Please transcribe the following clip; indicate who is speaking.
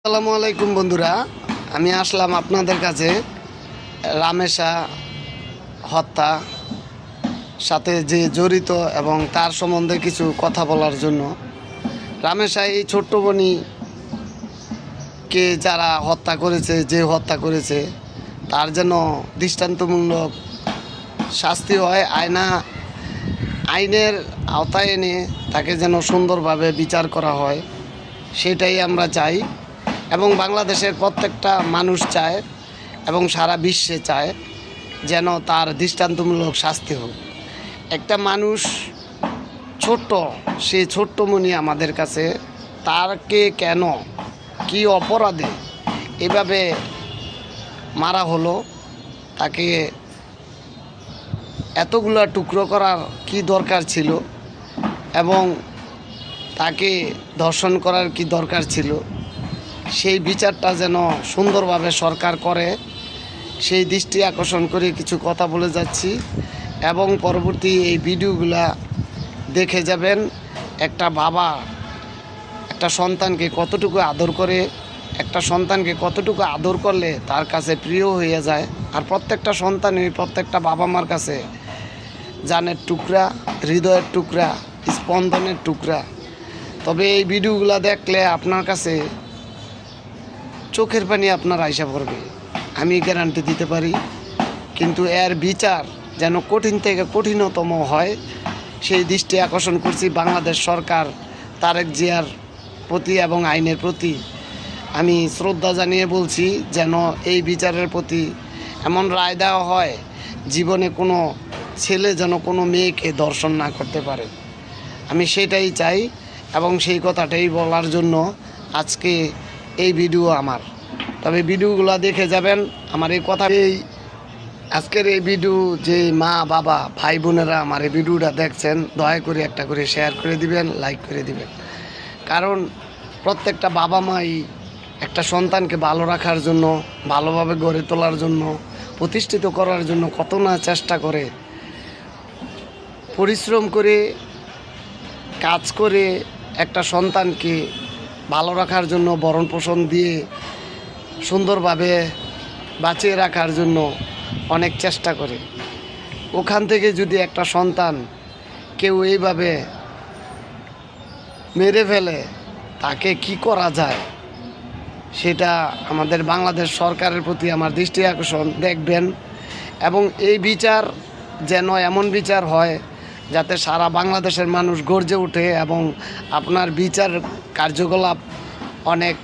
Speaker 1: আসসালামু আলাইকুম বন্ধুরা, আমি আসলাম আপনাদের কাছে রামেশা হত্যা সাথে যে জড়িত এবং তার সম্বন্ধে কিছু কথা বলার জন্য। রামেশা এই ছোট্ট বোনকে যারা হত্যা করেছে, যে হত্যা করেছে, তার যেন দৃষ্টান্তমূলক শাস্তি হয়, আইনের আওতায় এনে তাকে যেন সুন্দরভাবে বিচার করা হয়, সেটাই আমরা চাই। এবং বাংলাদেশের প্রত্যেকটা মানুষ চায় এবং সারা বিশ্বে চায় যেন তার দৃষ্টান্তমূলক শাস্তি হোক। একটা মানুষ ছোট্ট, সে ছোট্ট মনি আমাদের কাছে, তারকে কেন, কি অপরাধে এভাবে মারা হলো, তাকে এতগুলা টুকরো করার কি দরকার ছিল এবং তাকে ধর্ষণ করার কি দরকার ছিল, সেই বিচারটা যেন সুন্দরভাবে সরকার করে, সেই দৃষ্টি আকর্ষণ করে কিছু কথা বলে যাচ্ছি। এবং পরবর্তী এই ভিডিওগুলা দেখে যাবেন একটা বাবা একটা সন্তানকে কতটুকু আদর করে, একটা সন্তানকে কতটুকু আদর করলে তার কাছে প্রিয় হয়ে যায়। আর প্রত্যেকটা সন্তানই প্রত্যেকটা বাবা মার কাছে জানের টুকরা, হৃদয়ের টুকরা, স্পন্দনের টুকরা। তবে এই ভিডিওগুলো দেখলে আপনার কাছে চোখের পানি আপনার আইসা পড়বে, আমি গ্যারান্টি দিতে পারি। কিন্তু এর বিচার যেন কঠিন থেকে কঠিনতম হয়, সেই দৃষ্টি আকর্ষণ করছি বাংলাদেশ সরকার, তারেক জিয়ার প্রতি এবং আইনের প্রতি আমি শ্রদ্ধা জানিয়ে বলছি যেন এই বিচারের প্রতি এমন রায় দেওয়া হয়, জীবনে কোনো ছেলে যেন কোনো মেয়েকে ধর্ষণ না করতে পারে। আমি সেটাই চাই এবং সেই কথাটাই বলার জন্য আজকে এই ভিডিও আমার। তবে ভিডিওগুলো দেখে যাবেন আমার এই কথা। আজকের এই ভিডিও যে মা বাবা ভাই বোনেরা আমার এই ভিডিওটা দেখছেন, দয়া করে একটা করে শেয়ার করে দিবেন, লাইক করে দিবেন। কারণ প্রত্যেকটা বাবা মাই একটা সন্তানকে ভালো রাখার জন্য, ভালোভাবে গড়ে তোলার জন্য, প্রতিষ্ঠিত করার জন্য কত না চেষ্টা করে, পরিশ্রম করে, কাজ করে একটা সন্তানকে ভালো রাখার জন্য, ভরণ পোষণ দিয়ে সুন্দরভাবে বাঁচিয়ে রাখার জন্য অনেক চেষ্টা করে। ওখান থেকে যদি একটা সন্তান কেউ এইভাবে মেরে ফেলে, তাকে কি করা যায়, সেটা আমাদের বাংলাদেশ সরকারের প্রতি আমার দৃষ্টি আকর্ষণ দেখবেন। এবং এই বিচার যেন এমন বিচার হয় যাতে সারা বাংলাদেশের মানুষ গর্জে ওঠে এবং আপনার বিচার কার্যকলাপ অনেক